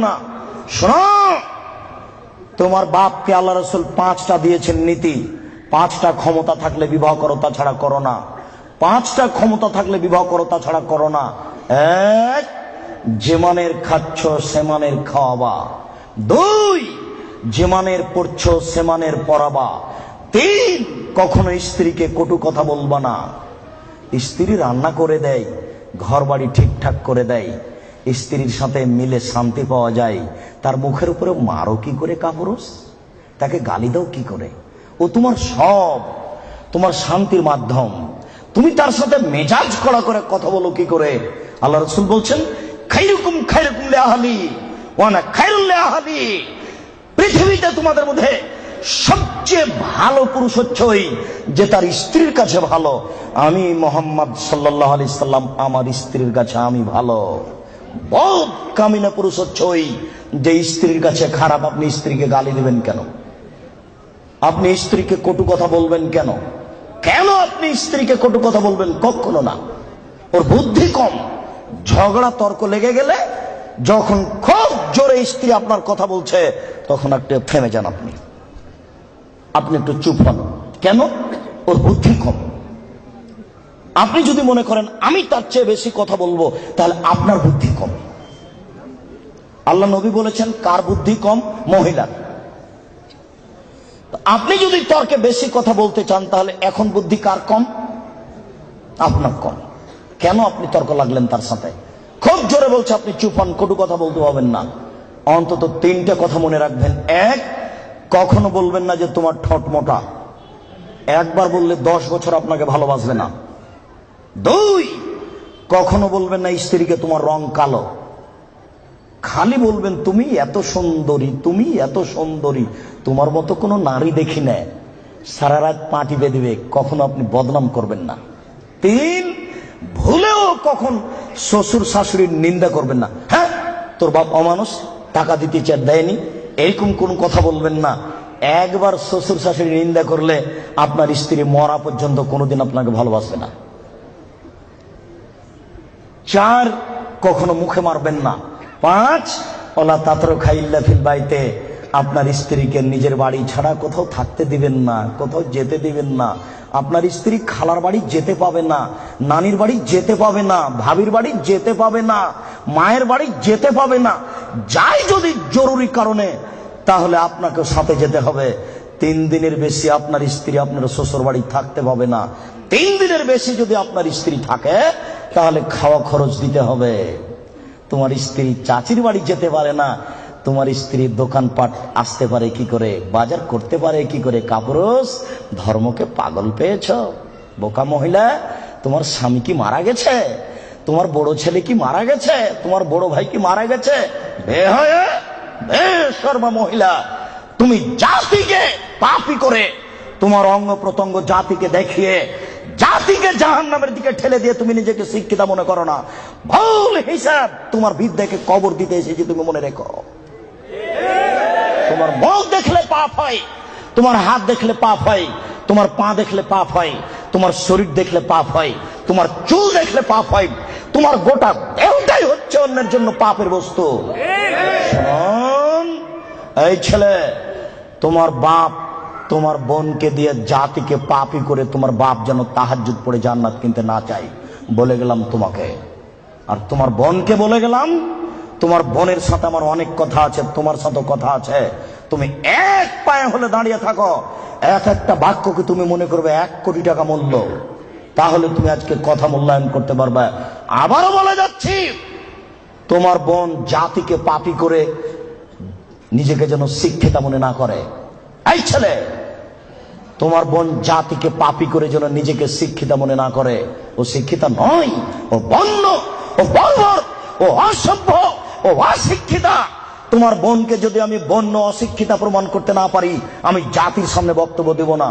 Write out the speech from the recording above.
না। শোনো, তোমার বাপকে আল্লাহ রাসূল 5টা দিয়েছেন নীতি। 5টা ক্ষমতা থাকলে বিবাহ করো, তাছাড়া করো না। 5টা ক্ষমতা থাকলে বিবাহ করো, তাছাড়া করো না। 1, যে মানের খাচ্ছ সে মানের খাওয়াবা। 2, যে মানের পড়ছো সে মানের পড়াবা। 3, কখনো স্ত্রীকে কটু কথা বলবা না। স্ত্রী রান্না করে দেয়, ঘর বাড়ি ঠিকঠাক করে দেয়, স্ত্রীর সাথে মিলে শান্তি পাওয়া যায়, তার মুখের উপরে মারো কি করে কাপুরুষ? তাকে গালি দাও কি করে? ও তোমার সব, তোমার শান্তির মাধ্যম। তুমি তার সাথে মেজাজ কড়া করে কথা বলো কি করে? আল্লাহ রাসূল বলছেন, খাইরুকুম খাইরুকুম লিআহলি ওয়া আনা খাইরুল লিআহলি। পৃথিবীতে তোমাদের মধ্যে সবচেয়ে ভালো পুরুষ হচ্ছে ওই যে তার স্ত্রীর কাছে ভালো। আমি মুহাম্মদ সাল্লাল্লাহু আলাইহি সাল্লাম আমার স্ত্রীর কাছে আমি ভালো। বহুত কামিনা পুরুষ হচ্ছে ওই যে স্ত্রীর কাছে খারাপ। আপনি স্ত্রীকে গালি দিবেন কেন? আপনি স্ত্রীকে কটু কথা বলবেন কেন? কেন আপনি স্ত্রীকে কটু কথা বলবেন? কখনো না। ওর বুদ্ধি কম। ঝগড়া তর্ক লেগে গেলে যখন খুব জোরে স্ত্রী আপনার কথা বলছে, তখন একটু থেমে যান, আপনি একটু চুপ হন। কেন? ওর বুদ্ধি কম। আপনি যদি মনে করেন আমি তার চেয়ে বেশি কথা বলবো, তাহলে আপনার বুদ্ধি কম। আল্লাহ নবী বলেছেন, কার বুদ্ধি কম? মহিলার। আপনি যদি তর্কে বেশি কথা বলতে চান, তাহলে এখন বুদ্ধি কার কম? আপনার কম। কেন আপনি তর্ক লাগলেন তার সাথে? খুব জোরে বলছে, আপনি চুপ হন, কটু কথা বলতে পাবেন না। অন্তত 3টে কথা মনে রাখবেন। 1, কখনো বলবেন না যে তোমার ঠোঁট মোটা। একবার বললে 10 বছর আপনাকে ভালোবাসবে না। 2, কখনো বলবেন না স্ত্রীকে তোমার রং কালো। খালি বলবেন তুমি এত সুন্দরী, তুমি এত সুন্দরী, তোমার মতো কোনো নারী দেখি না। সারা রাত পাটি বেঁধে কখনো আপনি বদনাম করবেন না। 3, ভুলেও কখন শ্বশুর শাশুড়ির নিন্দা করবেন না। হ্যাঁ, তোর বাপ অমানুষ, টাকা দিতে চায় দেয়নি, এরকম কোন কথা বলবেন না। একবার শ্বশুর শাশুড়ি নিন্দা করলে আপনার স্ত্রী মরা পর্যন্ত কোনোদিন আপনাকে ভালোবাসবে না। 4, কখনো মুখে মারবেন না। 5, ওলা তাতর খাইল্লা ফিল বাইতে, আপনার স্ত্রীকে নিজের বাড়ি ছাড়া কোথাও থাকতে দিবেন না, কোথাও যেতে দিবেন না। আপনার স্ত্রী খালার বাড়ি যেতে পাবে না, নানির বাড়ি যেতে পাবে না, ভাবির বাড়ি যেতে পাবে না, মায়ের বাড়ি যেতে পাবে না। যাই যদি জরুরি কারণে, তাহলে আপনাকে সাথে যেতে হবে। 3 দিনের বেশি আপনার স্ত্রী আপনার শ্বশুর বাড়ি থাকতে পাবে না। 3 দিনের বেশি যদি আপনার স্ত্রী থাকে, তাহলে খাওয়া খরচ দিতে হবে। তোমার স্ত্রী চাচির বাড়ি যেতে পারে না, তোমার স্ত্রী দোকানপাট আসতে পারে কি করে, বাজার করতে পারে কি করে? কাপুরুষ, ধর্মকে পাগল পেয়েছ? বোকা মহিলা, তোমার স্বামী কি মারা গেছে? তোমার বড় ছেলে কি মারা গেছে? তোমার বড় ভাই কি মারা গেছে? বেহায়া, বেশরমা মহিলা, তুমি জাতিকে পাপী করে, তোমার অঙ্গ প্রত্যঙ্গ জাতিকে দেখিয়ে জাতিকে জাহান্নামের দিকে ঠেলে দিয়ে তুমি নিজেকে শিক্ষিত মনে করো না। ভুল হিসাব। তোমার বিদ্যাকে কবর দিতে এসেছি, তুমি মনে রেখো। তোমার মুখ দেখলে পাপ হয়, তোমার হাত দেখলে পাপ হয়, তোমার পা দেখলে পাপ হয়, তোমার শরীর দেখলে পাপ হয়, তোমার চুল দেখলে পাপ হয়, তোমার গোটা দেহটাই হচ্ছে অন্যের জন্য পাপের বস্তু। শোন, এই ছেলে, তোমার বাপ তোমার বোনকে দিয়ে জাতিকে পাপী করে তোমার বাপ যেন তাহাজ্জুদ পড়ে জান্নাত কিনতে না চাই, বলে গেলাম তোমাকে। আর তোমার বোনকে বলে গেলাম, তোমার বোনের সাথে আমার অনেক কথা আছে, তোমার সাথে কথা আছে। তুমি এক পায়ে হলে দাঁড়িয়ে থাকো, এক একটা বাক্যকে তুমি মনে করবে 1 কোটি টাকা মূল্য, তাহলে তুমি আজকে কথা মূল্যায়ন করতে পারবে। আবারও বলে যাচ্ছি, তোমার বোন জাতিকে পাপী করে নিজেকে যেন শিক্ষিতা মনে না করে। এই ছেলে, তোমার বোন জাতিকে পাপী করে যেন নিজেকে শিক্ষিতা মনে না করে। ও শিক্ষিতা নয়, ও বন্য, ও বর্বর, ও অসভ্য, ও অশিক্ষিতা। তোমার বোনকে যদি আমি বন্য অশিক্ষিতা প্রমাণ করতে না পারি, আমি জাতির সামনে বক্তব্য দেব না।